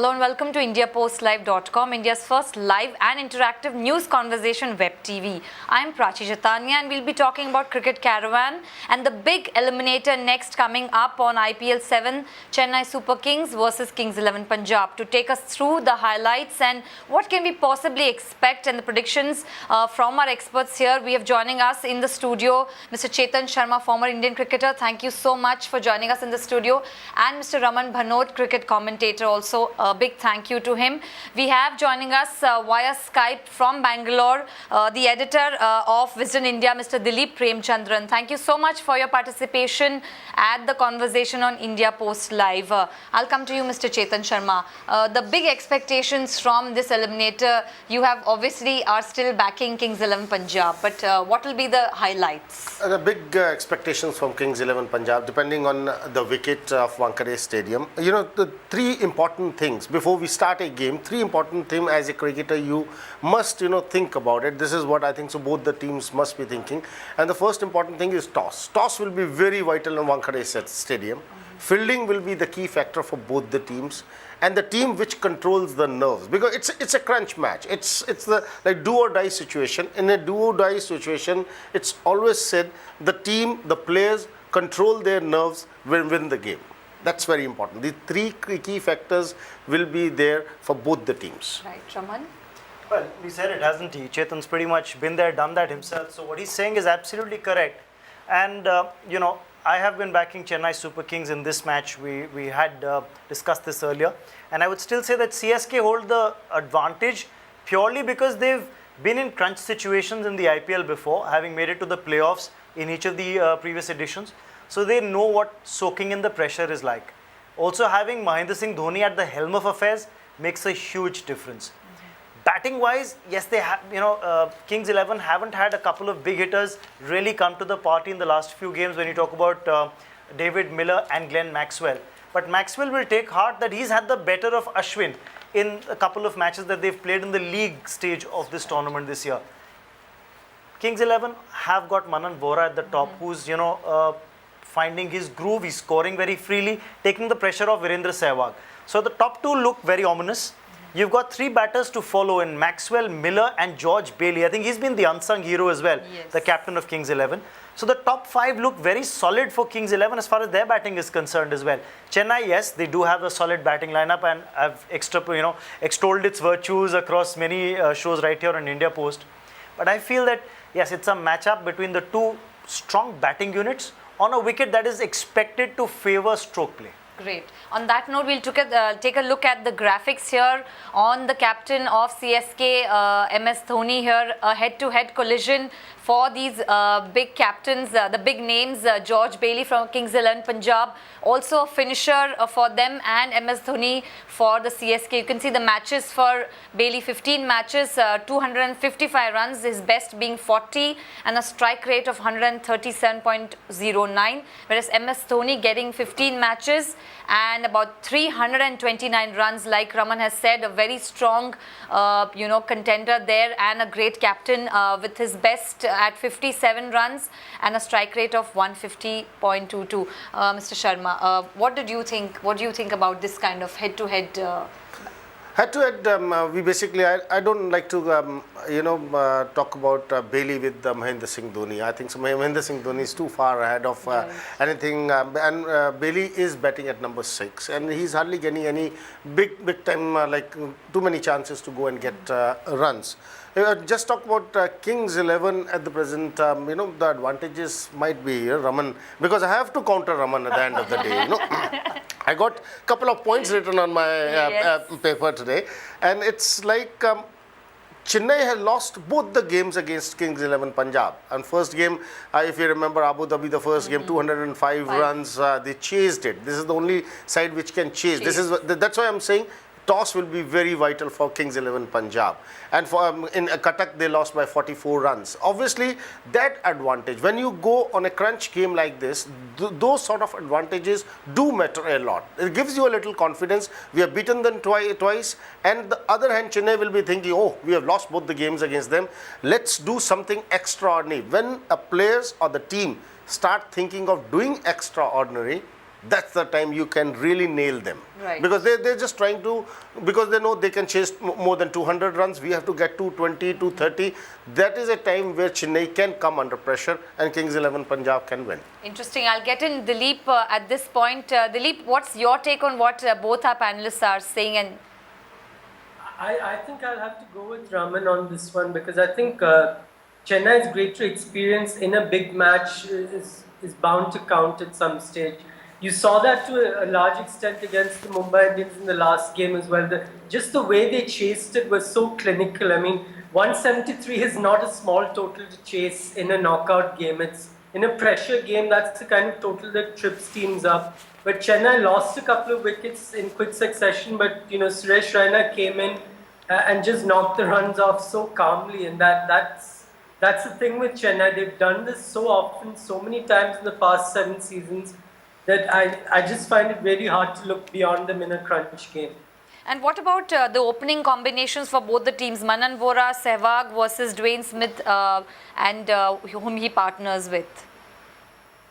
Hello and welcome to IndiaPostLive.com, India's first live and interactive news conversation web TV. I'm Prachi Jatania and we'll be talking about Cricket Caravan and the big eliminator next coming up on IPL 7, Chennai Super Kings versus Kings 11 Punjab. To take us through the highlights and what can we possibly expect and the predictions from our experts here, we have joining us in the studio Mr. Chetan Sharma, former Indian cricketer. Thank you so much for joining us in the studio. And Mr. Raman Bhanot, cricket commentator also. A big thank you to him. We have joining us via Skype from Bangalore, the editor of Wisden India, Mr. Dilip Premchandran. Thank you so much for your participation at the conversation on India Post Live. I'll come to you, Mr. Chetan Sharma. The big expectations from this eliminator, you have obviously are still backing Kings 11 Punjab, but what will be the highlights? The big expectations from Kings 11 Punjab, depending on the wicket of Wankhede Stadium. You know, the three important things before we start a game, three important things as a cricketer you must, think about it. This is what I think, so both the teams must be thinking. And the first important thing is toss. Toss will be very vital in Wankhede Stadium. Fielding will be the key factor for both the teams. And the team which controls the nerves, because it's a crunch match. It's the like do or die situation. In a do or die situation, it's always said the team, the players control their nerves will win the game. That's very important. The three key factors will be there for both the teams. Right, Raman? Well, he said it, hasn't he? Chetan's pretty much been there, done that himself. So what he's saying is absolutely correct. And, I have been backing Chennai Super Kings in this match. We had discussed this earlier. And I would still say that CSK hold the advantage purely because they've been in crunch situations in the IPL before, having made it to the playoffs in each of the previous editions. So they know what soaking in the pressure is like. Also, having Mahendra Singh Dhoni at the helm of affairs makes a huge difference. Batting wise, yes, they have, Kings 11 haven't had a couple of big hitters really come to the party in the last few games when you talk about David Miller and Glenn Maxwell. But Maxwell will take heart that he's had the better of Ashwin in a couple of matches that they've played in the league stage of this tournament this year. Kings 11 have got Manan Vora at the top, who's, finding his groove, he's scoring very freely, taking the pressure off Virendra Sehwag. So the top two look very ominous. You've got three batters to follow in Maxwell, Miller and George Bailey. I think he's been the unsung hero as well, yes, the captain of Kings 11. So the top five look very solid for Kings 11 as far as their batting is concerned as well. Chennai, yes, they do have a solid batting lineup and I've extolled its virtues across many shows right here on India Post. But I feel that, yes, it's a matchup between the two strong batting units on a wicket that is expected to favor stroke play. Great. On that note, we'll take a look at the graphics here on the captain of CSK, MS Dhoni here, a head-to-head collision for these big captains, the big names, George Bailey from Kings 11 Punjab, also a finisher for them, and MS Dhoni for the CSK. You can see the matches for Bailey, 15 matches, 255 runs, his best being 40 and a strike rate of 137.09, whereas MS Dhoni getting 15 matches and about 329 runs. Like Raman has said, a very strong contender there and a great captain with his best at 57 runs and a strike rate of 150.22. Mr. Sharma, what do you think about this kind of head-to-head? Head-to-head, we basically, I don't like to, talk about Bailey with Mahendra Singh Dhoni. I think so Mahendra Singh Dhoni is too far ahead of anything. And Bailey is batting at number 6. And he's hardly getting any big time, too many chances to go and get runs. Just talk about Kings 11 at the present. The advantages might be here, Raman, because I have to counter Raman at the end of the day. I got a couple of points written on my paper today, and it's like Chennai has lost both the games against Kings 11 Punjab. And first game, if you remember Abu Dhabi, the first game, 205 runs, they chased it. This is the only side which can chase. That's why I'm saying toss will be very vital for Kings 11 Punjab. And for in Cuttack, they lost by 44 runs. Obviously, that advantage, when you go on a crunch game like this, those sort of advantages do matter a lot. It gives you a little confidence. We have beaten them twice. And the other hand, Chennai will be thinking, oh, we have lost both the games against them. Let's do something extraordinary. When players or the team start thinking of doing extraordinary, that's the time you can really nail them. Right. Because they're just trying to, because they know they can chase more than 200 runs, we have to get 220, 230. That is a time where Chennai can come under pressure and Kings 11 Punjab can win. Interesting. I'll get in Dilip at this point. Dilip, what's your take on what both our panelists are saying? And I think I'll have to go with Raman on this one because I think Chennai's greater experience in a big match is bound to count at some stage. You saw that to a large extent against the Mumbai Indians in the last game as well. Just the way they chased it was so clinical. I mean, 173 is not a small total to chase in a knockout game. It's in a pressure game, that's the kind of total that trips teams up. But Chennai lost a couple of wickets in quick succession, but Suresh Raina came in and just knocked the runs off so calmly, and that's the thing with Chennai. They've done this so often, so many times in the past 7 seasons, that I just find it very hard to look beyond them in a crunch game. And what about the opening combinations for both the teams? Manan Vora, Sehwag versus Dwayne Smith and whom he partners with?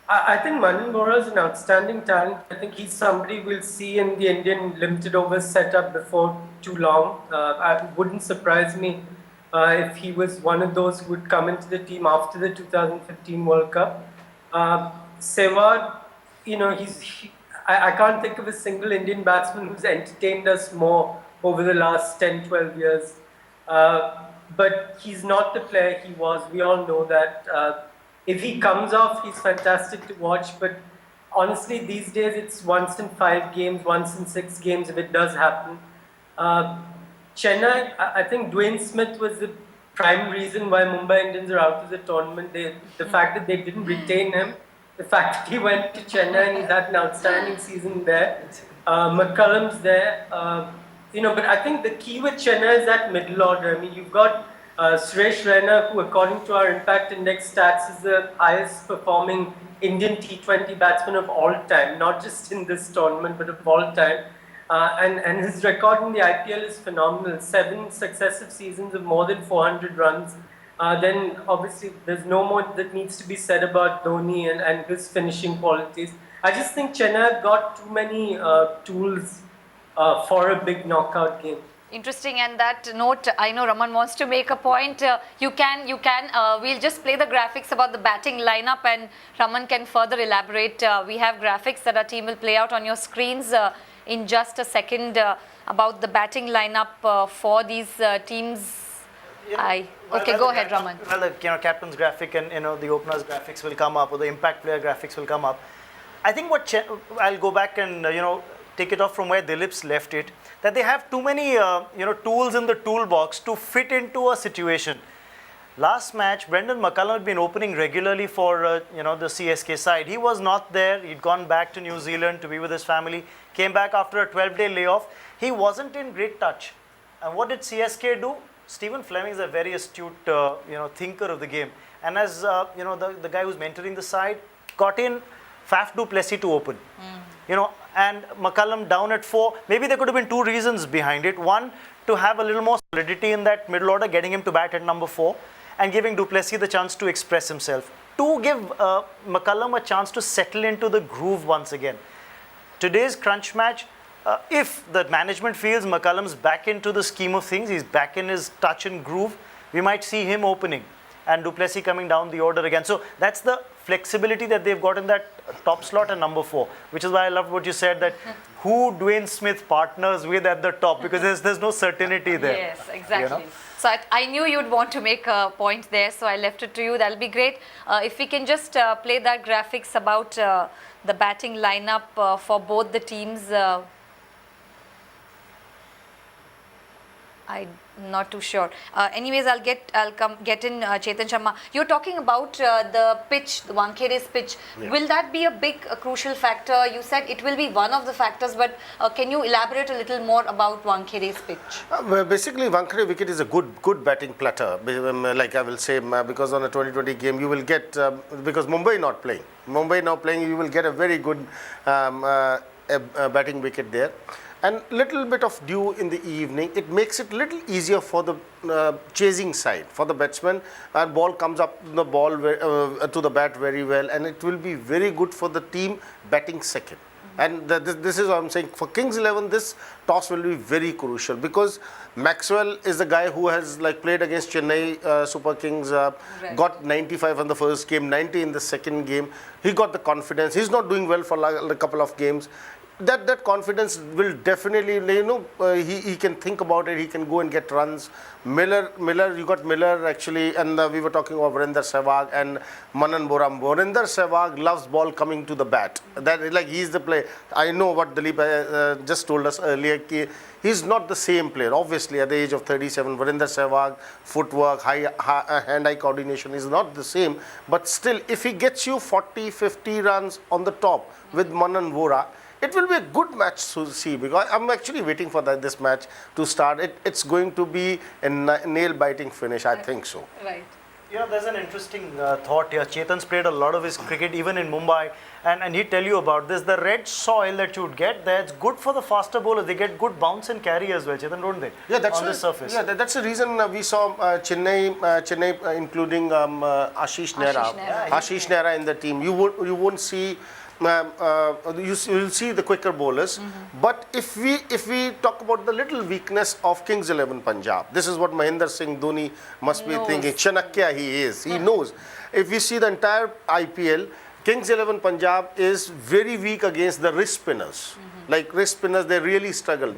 I think Manan Vora is an outstanding talent. I think he's somebody we'll see in the Indian limited overs setup before too long. It wouldn't surprise me if he was one of those who would come into the team after the 2015 World Cup. Sehwag, I can't think of a single Indian batsman who's entertained us more over the last 10, 12 years. But he's not the player he was. We all know that. If he comes off, he's fantastic to watch. But honestly, these days, it's once in 5 games, once in 6 games if it does happen. Chennai, I think Dwayne Smith was the prime reason why Mumbai Indians are out of the tournament. The fact that they didn't retain him, the fact that he went to Chennai and he's had an outstanding season there. McCullum's there. But I think the key with Chennai is that middle order. I mean, you've got Suresh Raina, who according to our Impact Index stats is the highest performing Indian T20 batsman of all time, not just in this tournament, but of all time. And his record in the IPL is phenomenal. 7 successive seasons of more than 400 runs. Then obviously there's no more that needs to be said about Dhoni and his finishing qualities. I just think Chennai have got too many tools for a big knockout game. Interesting. And that note, I know Raman wants to make a point. We'll just play the graphics about the batting lineup and Raman can further elaborate. We have graphics that our team will play out on your screens in just a second about the batting lineup for these teams. Go ahead, Raman. Well, the captain's graphic and the opener's graphics will come up, or the impact player graphics will come up. I think I'll go back and take it off from where Dilip's left it. That they have too many tools in the toolbox to fit into a situation. Last match, Brendan McCullum had been opening regularly for the CSK side. He was not there. He'd gone back to New Zealand to be with his family. Came back after a 12-day layoff. He wasn't in great touch. And what did CSK do? Stephen Fleming is a very astute thinker of the game. And as the guy who's mentoring the side got in Faf du Plessis to open. And McCullum down at 4. Maybe there could have been 2 reasons behind it. One, to have a little more solidity in that middle order, getting him to bat at number 4 and giving du Plessis the chance to express himself. 2, give McCullum a chance to settle into the groove once again. Today's crunch match, if the management feels McCullum's back into the scheme of things, he's back in his touch and groove, we might see him opening and du Plessis coming down the order again. So that's the flexibility that they've got in that top slot and number 4, which is why I loved what you said, that who Dwayne Smith partners with at the top, because there's no certainty there. Yes, exactly. So I knew you'd want to make a point there, so I left it to you. That'll be great. If we can just play that graphics about the batting lineup for both the teams. I'm not too sure. Anyways, I'll get in Chetan Sharma. You're talking about the pitch, the Wankhedere's pitch. Yeah. Will that be a big, crucial factor? You said it will be one of the factors, but can you elaborate a little more about Wankhedere's pitch? Well, basically, Wankhede wicket is a good batting platter. Like I will say, because on a 2020 game, you will get because Mumbai not playing, you will get a very good batting wicket there. And little bit of dew in the evening, it makes it little easier for the chasing side, for the batsman, and ball comes up to the bat very well, and it will be very good for the team batting second. And this is what I'm saying. For Kings 11, this toss will be very crucial because Maxwell is the guy who has like played against Chennai Super Kings, got 95 in the first game, 90 in the second game. He got the confidence. He's not doing well for like a couple of games. That confidence will definitely, he can think about it. He can go and get runs. Miller, you got Miller actually, and we were talking about Virender Sehwag and Manan Boram. Virender Sehwag loves ball coming to the bat. That like he's the player. I know what Dilip just told us earlier. He's not the same player. Obviously, at the age of 37, Virender Sehwag, footwork, hand-eye coordination is not the same. But still, if he gets you 40, 50 runs on the top with Manan Bora, it will be a good match to see because I'm actually waiting for this match to start. It's going to be a nail-biting finish, I think so. Right. There's an interesting thought here. Chetan's played a lot of his cricket even in Mumbai, and he'd tell you about this. The red soil that you'd get there, it's good for the faster bowlers. They get good bounce and carry as well, Chetan, don't they? Yeah, that's on the surface. Yeah, that's the reason we saw Chennai including Ashish Nehra. Ashish Nehra in the team. You won't see. You'll see the quicker bowlers, but if we talk about the little weakness of Kings 11 Punjab, this is what Mahendra Singh Dhoni must be thinking. Chanakya he is. He knows. If we see the entire IPL, Kings 11 Punjab is very weak against the wrist spinners. Like wrist spinners, they really struggle.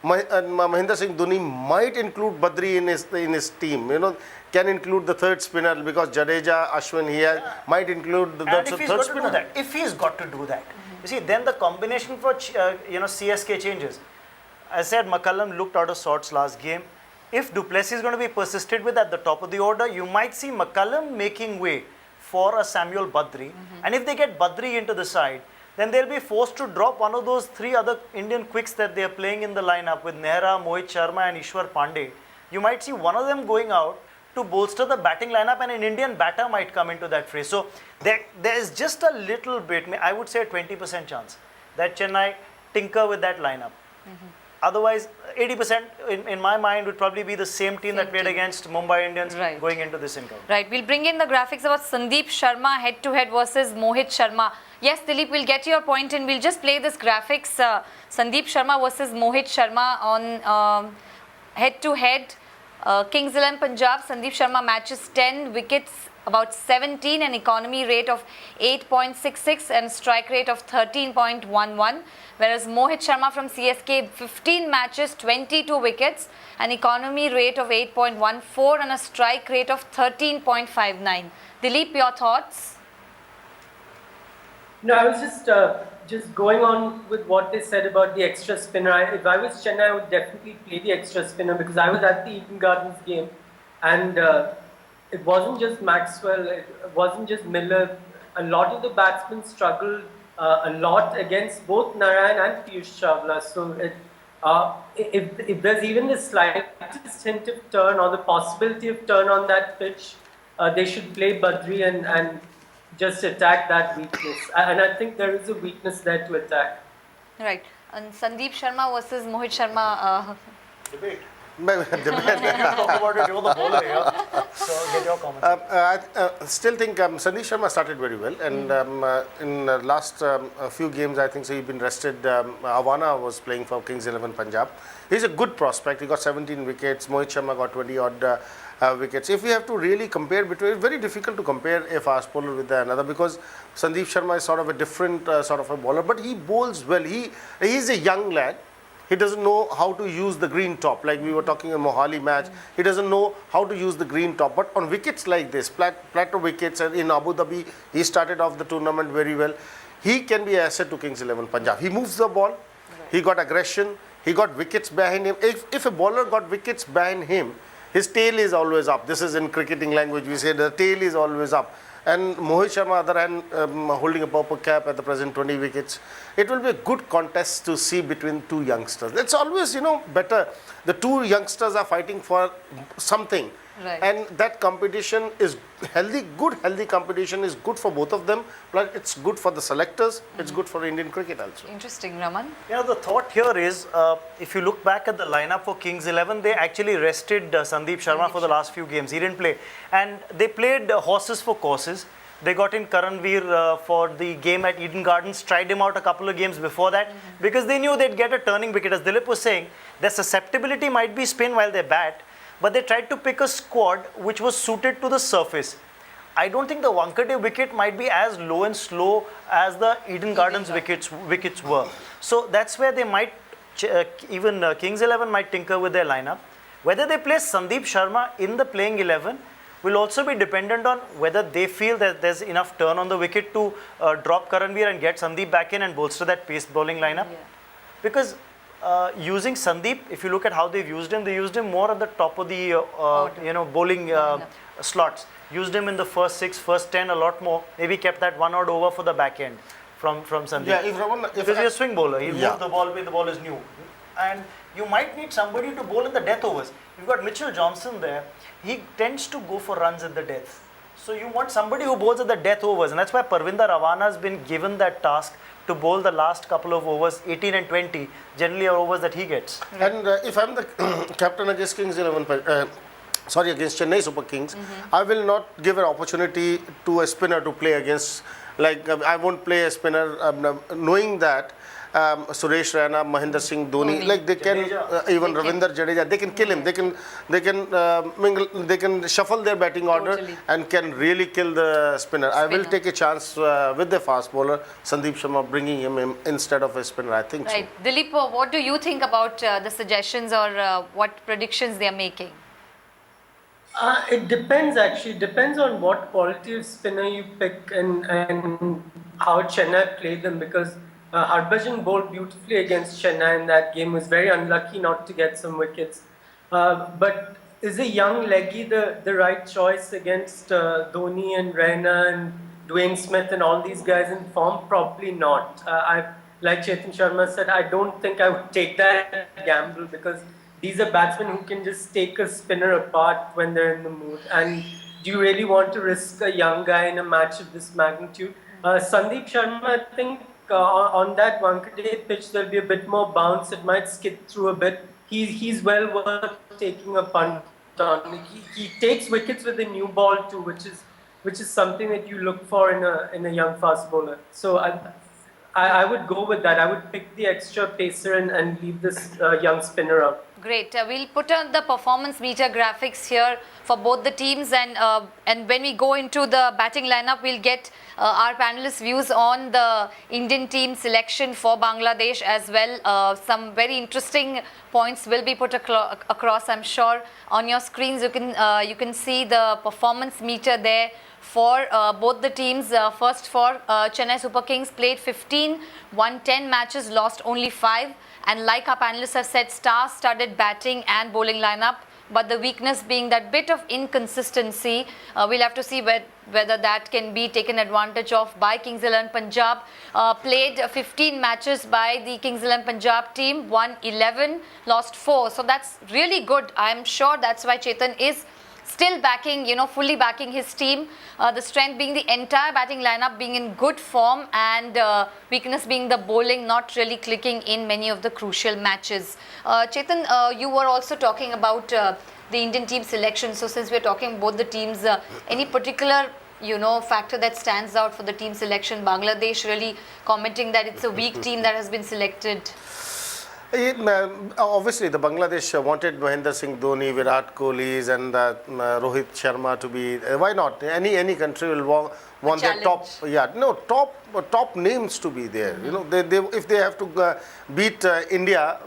Mahendra Singh Dhoni might include Badri in his team. Can include the third spinner because Jadeja, Ashwin here might include the third spinner. If he's got to do that, you see, then the combination for CSK changes. I said McCullum looked out of sorts last game. If du Plessis is going to be persisted with at the top of the order, you might see McCullum making way for a Samuel Badri. And if they get Badri into the side, then they'll be forced to drop one of those three other Indian quicks that they are playing in the lineup with Nehra, Mohit Sharma and Ishwar Pandey. You might see one of them going out to bolster the batting lineup, and an Indian batter might come into that fray. So there is just a little bit, I would say a 20% chance that Chennai tinker with that lineup. Otherwise, 80% in my mind would probably be the same team that played against Mumbai Indians going into this encounter. Right. We'll bring in the graphics about Sandeep Sharma head-to-head versus Mohit Sharma. Yes, Dilip, we'll get to your point and we'll just play this graphics. Sandeep Sharma versus Mohit Sharma on head-to-head. Kings 11 Punjab, Sandeep Sharma matches 10 wickets, about 17, an economy rate of 8.66 and strike rate of 13.11. Whereas Mohit Sharma from CSK, 15 matches, 22 wickets, an economy rate of 8.14 and a strike rate of 13.59. Dilip, your thoughts? No, I was just going on with what they said about the extra spinner. If I was Chennai, I would definitely play the extra spinner because I was at the Eden Gardens game and it wasn't just Maxwell, it wasn't just Miller. A lot of the batsmen struggled a lot against both Narayan and Piyush Chawla. So if there's even the slightest hint of turn or the possibility of turn on that pitch, they should play Badri and just attack that weakness. And I think there is a weakness there to attack. Right. And Sandeep Sharma versus Mohit Sharma. Debate. Talk about it, you're the bowler here. So get your comments. I still think Sandeep Sharma started very well, and in the last few games, I think so he's been rested. Awana was playing for Kings 11 Punjab. He's a good prospect. He got 17 wickets. Mohit Sharma got 20 odd wickets. If we have to really compare between, it's very difficult to compare a fast bowler with another because Sandeep Sharma is sort of a different sort of a bowler, but he bowls well. He's a young lad. He doesn't know how to use the green top, like we were talking in Mohali match. He doesn't know how to use the green top. But on wickets like this, plateau wickets, and in Abu Dhabi, he started off the tournament very well. He can be an asset to Kings 11 Punjab. He moves the ball. He got aggression. He got wickets behind him. If a bowler got wickets behind him, his tail is always up. This is in cricketing language. We say the tail is always up. And Mohit Sharma, other hand, holding a purple cap at the present, 20 wickets. It will be a good contest to see between two youngsters. It's always, better. The two youngsters are fighting for something. Right. And that competition is healthy. Good, healthy competition is good for both of them. Plus, it's good for the selectors. It's good for Indian cricket also. Interesting, Raman. The thought here is, if you look back at the lineup for Kings 11, they actually rested Sandeep Sharma for the last few games. He didn't play. And they played horses for courses. They got in Karanveer for the game at Eden Gardens, tried him out a couple of games before that because they knew they'd get a turning wicket. As Dilip was saying, their susceptibility might be spin while they bat, but they tried to pick a squad which was suited to the surface. I don't think the Wankhede wicket might be as low and slow as the Eden Gardens wickets were. So that's where they might, even Kings 11 might tinker with their lineup. Whether they play Sandeep Sharma in the playing 11 will also be dependent on whether they feel that there's enough turn on the wicket to drop Karanveer and get Sandeep back in and bolster that pace bowling lineup. Yeah. Because using Sandeep, if you look at how they've used him, they used him more at the top of the bowling slots. Used him in the first 6, first 10 a lot more. Maybe kept that one odd over for the back end from Sandeep. Yeah, because he's a swing bowler. He moves the ball when the ball is new. And you might need somebody to bowl in the death overs. You've got Mitchell Johnson there. He tends to go for runs at the death. So you want somebody who bowls at the death overs. And that's why Parvinder Ravana has been given that task to bowl the last couple of overs, 18 and 20, generally are overs that he gets. And if I'm the captain against Kings 11, against Chennai Super Kings, I will not give an opportunity to a spinner to play against, like I won't play a spinner knowing that Suresh Raina, Mahendra Singh Dhoni, like they can, even Ravindra Jadeja, they can kill him, they can shuffle their batting order and can really kill the spinner. I will take a chance with the fast bowler, Sandeep Sharma, bringing him in instead of a spinner, I think Right. so. Dilip, what do you think about the suggestions or what predictions they are making? It depends actually. It depends on what quality of spinner you pick and how Chennai played them, because Harbhajan bowled beautifully against Chennai in that game, was very unlucky not to get some wickets. But is a young leggy the right choice against Dhoni and Raina and Dwayne Smith and all these guys in form? Probably not. Like Chetan Sharma said, I don't think I would take that gamble, because these are batsmen who can just take a spinner apart when they're in the mood. And do you really want to risk a young guy in a match of this magnitude? Sandeep Sharma, I think on that Wankhede pitch, there'll be a bit more bounce. It might skid through a bit. He's well worth taking a punt on. He takes wickets with a new ball too, which is something that you look for in a young fast bowler. So I would go with that. I would pick the extra pacer and leave this young spinner out. Great. We'll put on the performance meter graphics here for both the teams, and when we go into the batting lineup, we'll get our panelists' views on the Indian team selection for Bangladesh as well. Some very interesting points will be put across, I'm sure. On your screens, you can see the performance meter there for both the teams. First for Chennai Super Kings, played 15, won 10 matches, lost only 5. And like our panelists have said, star-studded batting and bowling lineup, but the weakness being that bit of inconsistency. We'll have to see whether that can be taken advantage of by Kings 11 Punjab. Played 15 matches by the Kings 11 Punjab team, won 11, lost 4. So that's really good. I'm sure that's why Chetan is still backing, fully backing his team. The strength being the entire batting lineup being in good form, and weakness being the bowling not really clicking in many of the crucial matches. Chetan, you were also talking about the Indian team selection. So since we're talking both the teams, any particular factor that stands out for the team selection? Bangladesh really commenting that it's a weak team that has been selected. Obviously, the Bangladesh wanted Mahendra Singh Dhoni, Virat Kohli, and Rohit Sharma to be. Why not? Any country will want their top names to be there. They if they have to beat India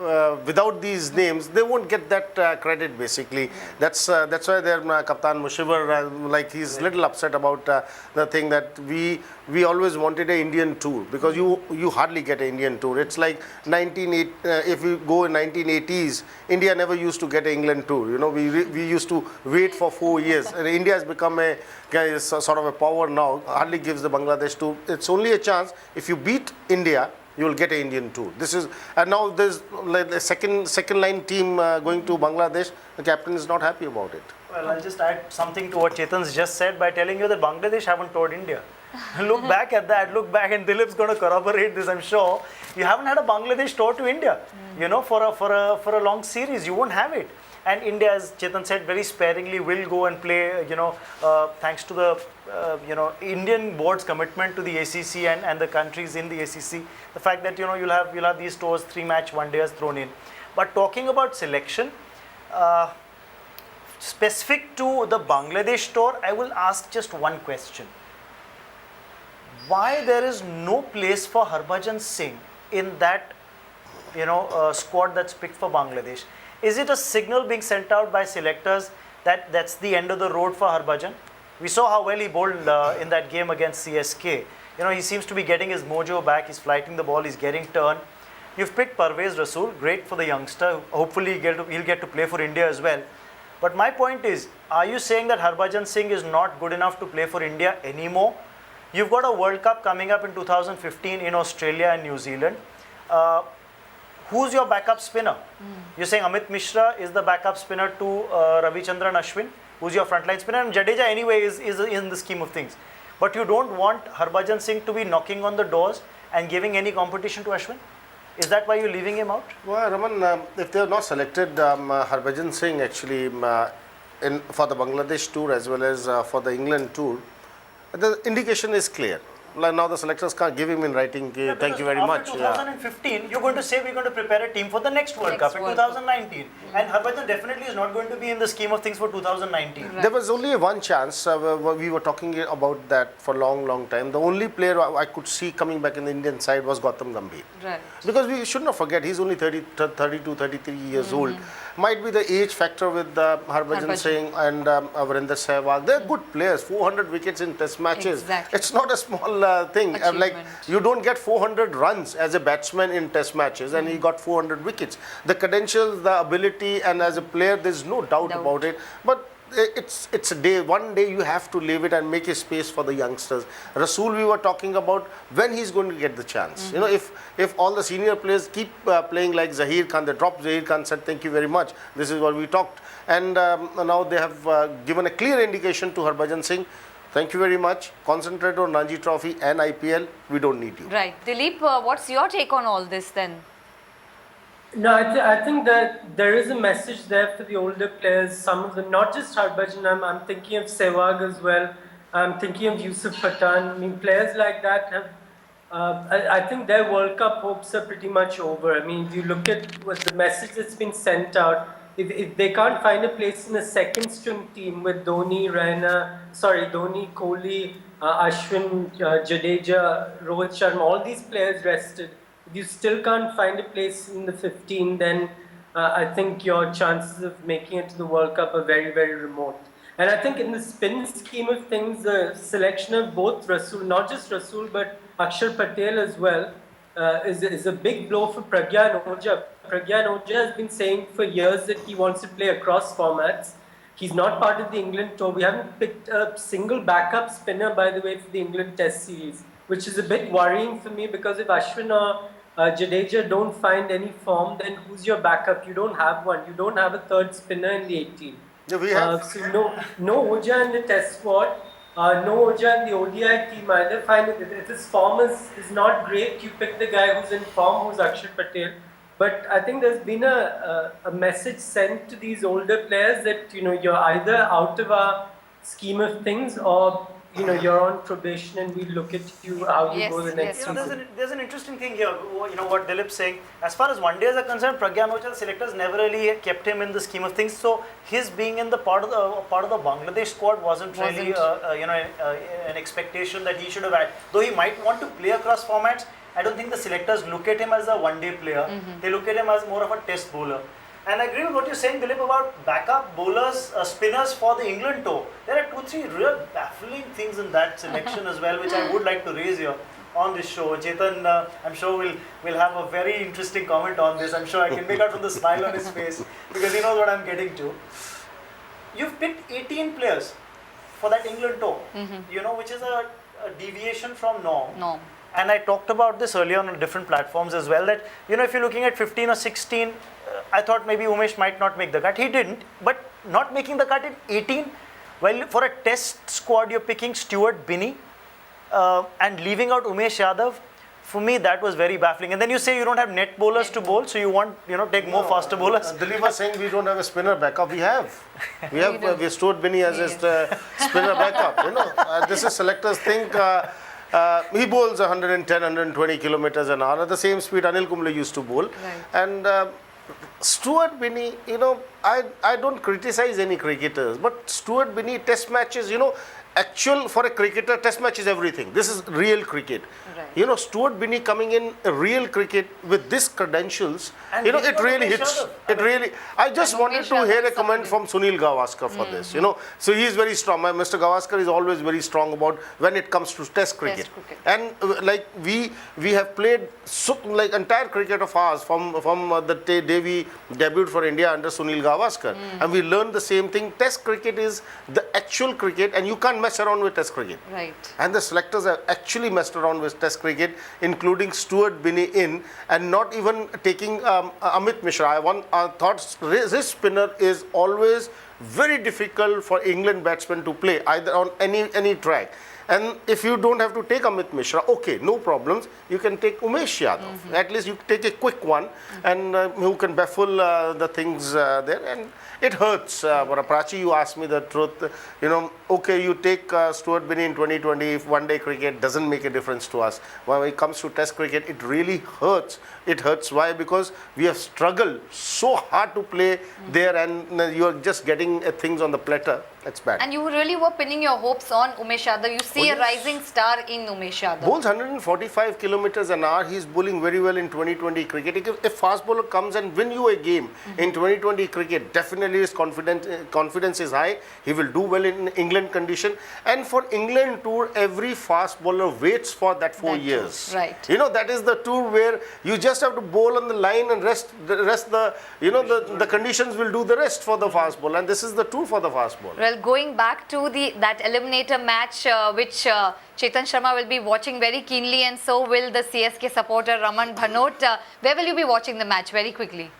without these names, they won't get that credit. Basically, that's why their Kaptan Mushibur, like he's little upset about the thing that we always wanted an Indian tour, because you hardly get an Indian tour. It's like if you go in 1980s, India never used to get an England tour. We used to wait for 4 years. And India has become a sort of a power now. Hardly gives the Bangladesh tour. It's only a chance if you beat India, you will get an Indian tour. And now there's like a second line team going to Bangladesh. The captain is not happy about it. Well, I'll just add something to what Chetan's just said by telling you that Bangladesh haven't toured India. Look back at that. Look back, and Dilip's going to corroborate this, I'm sure. You haven't had a Bangladesh tour to India, for a long series. You won't have it. And India, as Chetan said, very sparingly will go and play, thanks to the, Indian board's commitment to the ACC and the countries in the ACC. The fact that, you'll have these tours, 3-match one-dayers thrown in. But talking about selection, specific to the Bangladesh tour, I will ask just one question. Why there is no place for Harbhajan Singh in that, squad that's picked for Bangladesh? Is it a signal being sent out by selectors that that's the end of the road for Harbhajan? We saw how well he bowled in that game against CSK. He seems to be getting his mojo back. He's flighting the ball. He's getting turn. You've picked Parvez Rasool. Great for the youngster. Hopefully he'll get to play for India as well. But my point is, are you saying that Harbhajan Singh is not good enough to play for India anymore? You've got a World Cup coming up in 2015 in Australia and New Zealand. Who's your backup spinner? You're saying Amit Mishra is the backup spinner to Ravichandran Ashwin, who's your frontline spinner, and Jadeja anyway is in the scheme of things. But you don't want Harbhajan Singh to be knocking on the doors and giving any competition to Ashwin? Is that why you're leaving him out? Well, Raman, if they have not selected Harbhajan Singh actually for the Bangladesh tour as well as for the England tour, the indication is clear. Like now the selectors can't give him in writing, thank you very much. After 2015, you're going to say we're going to prepare a team for the next World Cup in 2019. And Harbhajan definitely is not going to be in the scheme of things for 2019. There was only one chance. We were talking about that for a long time. The only player I could see coming back in the Indian side was Gautam Gambhir. Right. Because we should not forget, he's only 32, 33 years old. Might be the age factor with Harbhajan Singh and Virender Sehwag. They're good players, 400 wickets in test matches. Exactly. It's not a small thing. Like, you don't get 400 runs as a batsman in test matches, and he got 400 wickets. The credentials, the ability, and as a player, there's no doubt about it. But it's a day. One day you have to leave it and make a space for the youngsters. Rasool, we were talking about when he's going to get the chance. If all the senior players keep playing like Zahir Khan, they dropped Zahir Khan, said thank you very much. This is what we talked, and now they have given a clear indication to Harbhajan Singh. Thank you very much. Concentrate on Ranji Trophy and IPL. We don't need you. Right. Dilip, what's your take on all this then? No, I think that there is a message there for the older players. Some of them, not just Harbhajan, I'm thinking of Sehwag as well. I'm thinking of Yusuf Pathan. I mean, players like that have, I think their World Cup hopes are pretty much over. I mean, if you look at what the message that's been sent out, if they can't find a place in a second string team with Dhoni, Kohli, Ashwin, Jadeja, Rohit Sharma, all these players rested, if you still can't find a place in the 15, then I think your chances of making it to the World Cup are very, very remote. And I think in the spin scheme of things, the selection of both Rasool, not just Rasool, but Akshar Patel as well, is a big blow for Pragyan Oja. Pragyan Oja has been saying for years that he wants to play across formats. He's not part of the England tour. We haven't picked a single backup spinner, by the way, for the England Test series, which is a bit worrying for me because if Ashwin or Jadeja don't find any form, then who's your backup? You don't have one. You don't have a third spinner in the 18. Yeah, we have. So no Oja in the Test squad. No Oja in the ODI team either. Fine, if his form is not great, you pick the guy who's in form, who's Akshar Patel. But I think there's been a message sent to these older players that you're either out of our scheme of things or you're on probation and we look at you how you go the next season. There's an interesting thing here. What Dilip's saying. As far as one days are concerned, Pragyan Oja, the selectors never really kept him in the scheme of things. So his being in the part of the Bangladesh squad wasn't really an expectation that he should have had. Though he might want to play across formats, I don't think the selectors look at him as a one-day player. They look at him as more of a test bowler. And I agree with what you're saying, Dilip, about backup bowlers, spinners for the England tour. There are 2-3 real baffling things in that selection as well, which I would like to raise here on this show. Chetan, I'm sure will have a very interesting comment on this. I'm sure I can make out from the smile on his face because he knows what I'm getting to. You've picked 18 players for that England tour, which is a deviation from norm. And I talked about this earlier on different platforms as well, that, if you're looking at 15 or 16, I thought maybe Umesh might not make the cut. He didn't, but not making the cut in 18, well, for a test squad, you're picking Stuart Binney and leaving out Umesh Yadav. For me, that was very baffling. And then you say you don't have net bowlers to bowl, so you want, take more faster bowlers. Dilip was saying we don't have a spinner backup. We have. We have Stuart Binney as his spinner backup. This is selectors think he bowls 110, 120 kilometers an hour at the same speed Anil Kumble used to bowl. Right. And Stuart Binney, I don't criticize any cricketers, but Stuart Binney test matches, actual for a cricketer, test match is everything. This is real cricket. Right. Stuart Binney coming in real cricket with these credentials, And it really hits. I just wanted to hear a comment from Sunil Gavaskar for this, So he is very strong. Mr. Gavaskar is always very strong about when it comes to test cricket. And we have played entire cricket of ours from the day we debuted for India under Sunil Gavaskar. And we learned the same thing. Test cricket is the actual cricket, and you can't mess around with test cricket. Right. And the selectors have actually messed around with test cricket, including Stuart Binney in, and not even taking Amit Mishra. I thought this spinner is always very difficult for England batsmen to play, either on any track. And if you don't have to take Amit Mishra, okay, no problems. You can take Umesh Yadav. At least you take a quick one, and who can baffle the things there. And it hurts. Prachi, you asked me the truth. Okay, you take Stuart Binney in 2020. If one-day cricket doesn't make a difference to us. When it comes to Test cricket, it really hurts. It hurts. Why? Because we have struggled so hard to play there, and you are just getting things on the platter. That's bad. And you really were pinning your hopes on Umesh Yadav. You see a rising star in Umesh Yadav. Bowls 145 kilometers an hour. He's bowling very well in 2020 cricket. If fast bowler comes and win you a game in 2020 cricket, definitely his confidence is high. He will do well in England condition. And for England tour, every fast bowler waits for that 4 years. Right. That is the tour where you just have to bowl on the line and the conditions will do the rest for the fast bowler. And this is the tour for the fast bowler. Well, going back to that eliminator match, which Chetan Sharma will be watching very keenly, and so will the CSK supporter Raman Bhanot. Where will you be watching the match? Very quickly.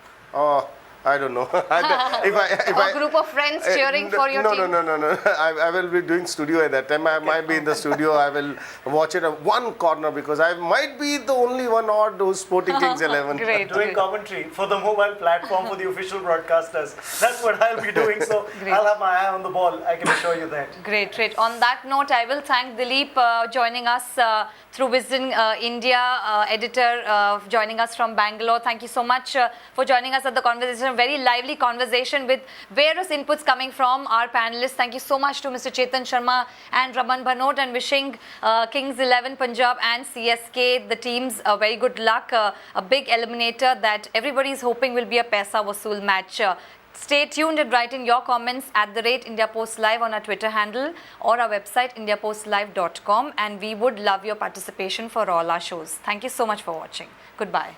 I don't know. A group of friends cheering for your team? No. I will be doing studio at that time. I might be in the studio. I will watch it at one corner because I might be the only one odd who's Sporting Kings 11. Great. Doing commentary for the mobile platform for the official broadcasters. That's what I'll be doing. So I'll have my eye on the ball. I can assure you that. Great. On that note, I will thank Dilip joining us through Wisden India, editor joining us from Bangalore. Thank you so much for joining us at the conversation. A very lively conversation with various inputs coming from our panelists. Thank you so much to Mr. Chetan Sharma and Raman Bhanot, and wishing Kings 11 Punjab and CSK, the teams, very good luck. A big eliminator that everybody is hoping will be a Paisa Vasool match. Stay tuned and write in your comments at @India Post Live on our Twitter handle or our website indiapostlive.com, and we would love your participation for all our shows. Thank you so much for watching. Goodbye.